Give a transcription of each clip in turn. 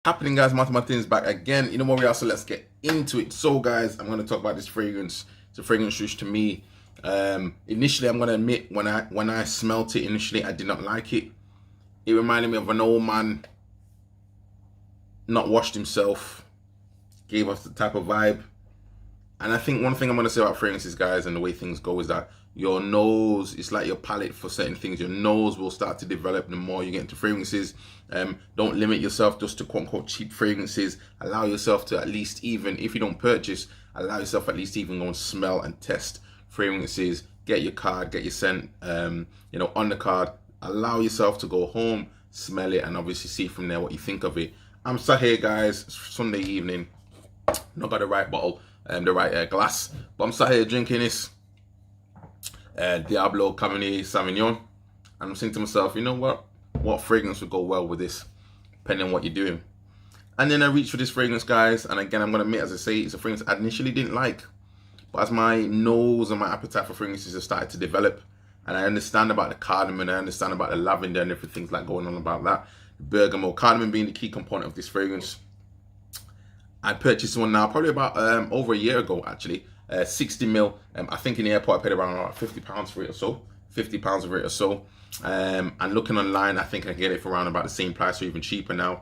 Happening, guys? Martin's back again. You know what we are, so let's get into it. So guys, I'm going to talk about this fragrance. It's a fragrance which to me, initially I'm going to admit, when I smelt it initially, I did not like it. It reminded me of an old man not washed himself, gave us the type of vibe. And I think one thing I'm going to say about fragrances, guys, and the way things go is that your nose, it's like your palate for certain things. Your nose will start to develop the more you get into fragrances. Don't limit yourself just to quote unquote cheap fragrances. Allow yourself to at least, even if you don't purchase, allow yourself at least even go and smell and test fragrances. Get your card, get your scent, on the card. Allow yourself to go home, smell it, and obviously see from there what you think of it. I'm sat here, guys, Sunday evening. Not got the right bottle, the right glass, but I'm sat here drinking this Diablo Cabernet Sauvignon, and I'm saying to myself, you know what fragrance would go well with this, depending on what you're doing. And then I reached for this fragrance, guys, and again, I'm going to admit, as I say, it's a fragrance I initially didn't like, but as my nose and my appetite for fragrances have started to develop, and I understand about the cardamom, I understand about the lavender and everything like going on about that, the bergamot, cardamom being the key component of this fragrance. I purchased one now probably about over a year ago, actually. 60 mil. I think in the airport I paid around £50 for it or so. £50 for it or so. And looking online, I think I can get it for around about the same price or even cheaper now.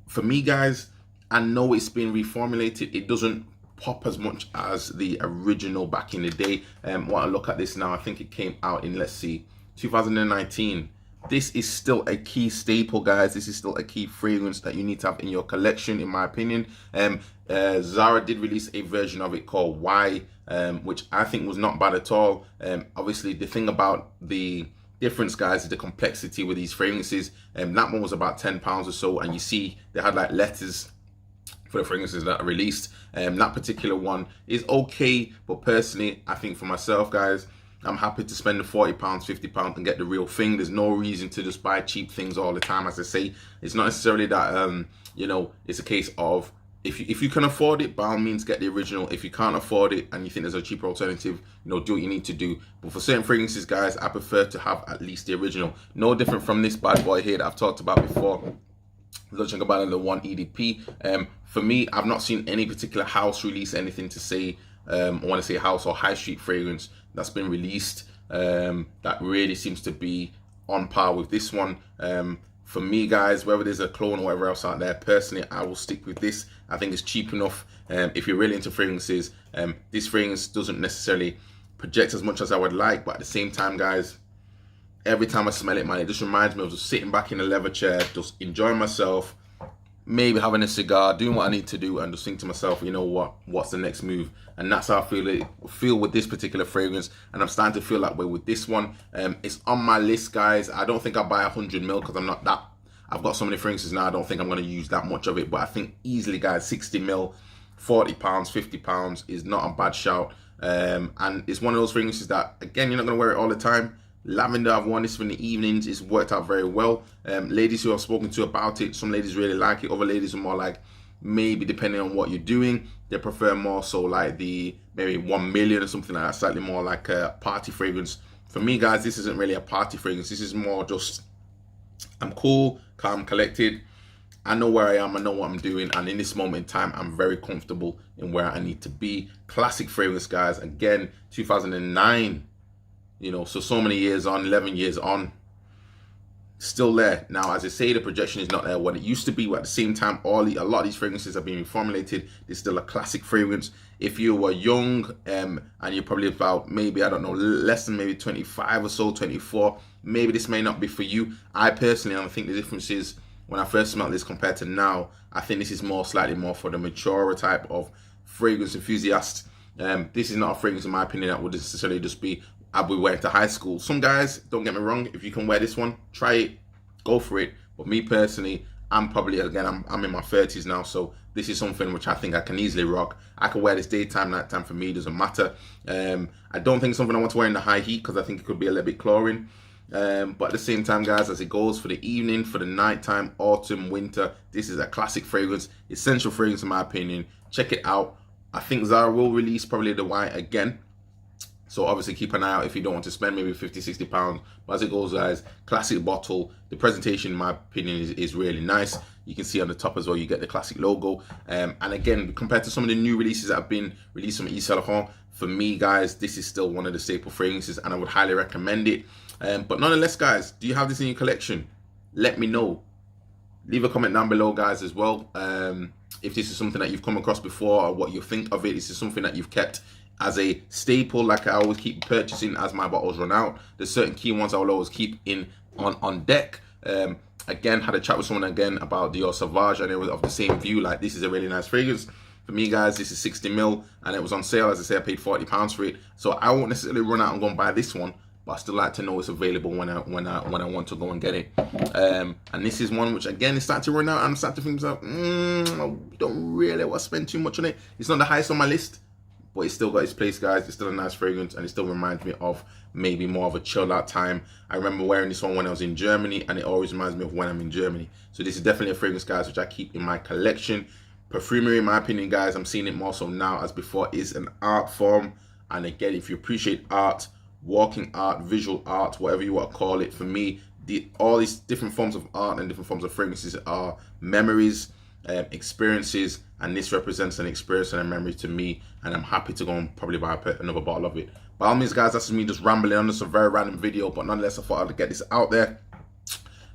For me, guys, I know it's been reformulated. It doesn't pop as much as the original back in the day. When I look at this now, I think it came out in, let's see, 2019. This is still a key staple, guys. This is still a key fragrance that you need to have in your collection, in my opinion. Zara did release a version of it called Y, which I think was not bad at all. Obviously, the thing about the difference, guys, is the complexity with these fragrances. That one was about £10 or so, and you see they had like letters for the fragrances that are released. That particular one is okay, but personally, I think for myself, guys, I'm happy to spend the £40, £50 and get the real thing. There's no reason to just buy cheap things all the time. As I say, it's not necessarily that, it's a case of if you can afford it, by all means get the original. If you can't afford it and you think there's a cheaper alternative, do what you need to do. But for certain fragrances, guys, I prefer to have at least the original. No different from this bad boy here that I've talked about before. Dolce & Gabbana, the one EDP. For me, I've not seen any particular house release anything to say, I want to say house or high street fragrance that's been released that really seems to be on par with this one. For me, guys, whether there's a clone or whatever else out there, personally, I will stick with this. I think it's cheap enough. If you're really into fragrances, this fragrance doesn't necessarily project as much as I would like, but at the same time, guys, every time I smell it, man, it just reminds me of just sitting back in a leather chair, just enjoying myself, maybe having a cigar, doing what I need to do, and just think to myself, you know what's the next move? And that's how I feel with this particular fragrance, and I'm starting to feel that way with this one. It's on my list, guys. I don't think I'll buy 100 mil because I'm not that. I've got so many fragrances now, I don't think I'm going to use that much of it, but I think easily, guys, 60 mil, £40, £50 is not a bad shout. And it's one of those fragrances that, again, you're not going to wear it all the time. Lavender, I've worn this for in the evenings. It's worked out very well. Ladies who I've spoken to about it, some ladies really like it. Other ladies are more like, maybe depending on what you're doing, they prefer more so like the maybe 1 million or something like that, slightly more like a party fragrance. For me, guys, this isn't really a party fragrance. This is more just, I'm cool, calm, collected. I know where I am, I know what I'm doing, and in this moment in time, I'm very comfortable in where I need to be. Classic fragrance, guys. Again, 2009. So many years on, 11 years on, still there. Now, as I say, the projection is not there what it used to be, but at the same time, a lot of these fragrances are being reformulated. It's still a classic fragrance. If you were young, and you're probably about maybe, I don't know, less than maybe 25 or so, 24, maybe this may not be for you. I personally, I think the difference is, when I first smelled this compared to now, I think this is slightly more for the maturer type of fragrance enthusiast. This is not a fragrance, in my opinion, that would necessarily just be, I'll be wearing to high school. Some guys, don't get me wrong, if you can wear this one, try it, go for it. But me personally, I'm probably, again, I'm in my 30s now, so this is something which I think I can easily rock. I can wear this daytime, nighttime, for me, it doesn't matter. I don't think it's something I want to wear in the high heat because I think it could be a little bit chlorine. But at the same time, guys, as it goes for the evening, for the nighttime, autumn, winter, this is a classic fragrance, essential fragrance in my opinion. Check it out. I think Zara will release probably the white again. So obviously keep an eye out if you don't want to spend maybe 50, 60 pounds. But as it goes, guys, classic bottle. The presentation, in my opinion, is really nice. You can see on the top as well, you get the classic logo. And again, compared to some of the new releases that have been released from YSL, for me, guys, this is still one of the staple fragrances, and I would highly recommend it. But nonetheless, guys, do you have this in your collection? Let me know. Leave a comment down below, guys, as well. If this is something that you've come across before, or what you think of it. Is this something that you've kept as a staple, like I always keep purchasing as my bottles run out? There's certain key ones I will always keep on deck. Again, had a chat with someone again about Dior Sauvage, and it was of the same view, like this is a really nice fragrance. For me, guys, this is 60 ml, and it was on sale. As I say, I paid £40 for it, so I won't necessarily run out and go and buy this one, but I still like to know it's available when I want to go and get it. And this is one which, again, is starting to run out, and I'm starting to think to myself, I don't really want to spend too much on it. It's not the highest on my list, but it's still got its place, guys. It's still a nice fragrance, and it still reminds me of maybe more of a chilled out time. I remember wearing this one when I was in Germany, and it always reminds me of when I'm in Germany. So this is definitely a fragrance, guys, which I keep in my collection. Perfumery, in my opinion, guys, I'm seeing it more so now as before, is an art form. And again, if you appreciate art, walking art, visual art, whatever you want to call it, for me, all these different forms of art and different forms of fragrances are memories, experiences, and this represents an experience and a memory to me, and I'm happy to go and probably buy another bottle of it. By all means, guys, that's me just rambling on. This is a very random video, but nonetheless, I thought I'd get this out there.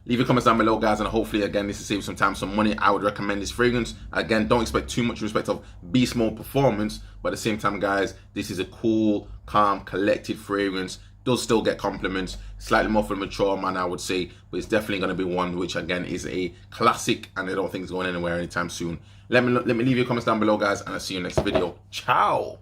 Leave your comments down below, guys, and hopefully, again, this will save some time, some money. I would recommend this fragrance. Again, don't expect too much in respect of beast mode performance, but at the same time, guys, this is a cool, calm, collected fragrance. Does still get compliments, slightly more for the mature man, I would say, but it's definitely going to be one which, again, is a classic, and I don't think it's going anywhere anytime soon. Let me leave your comments down below, guys, and I'll see you next video. Ciao.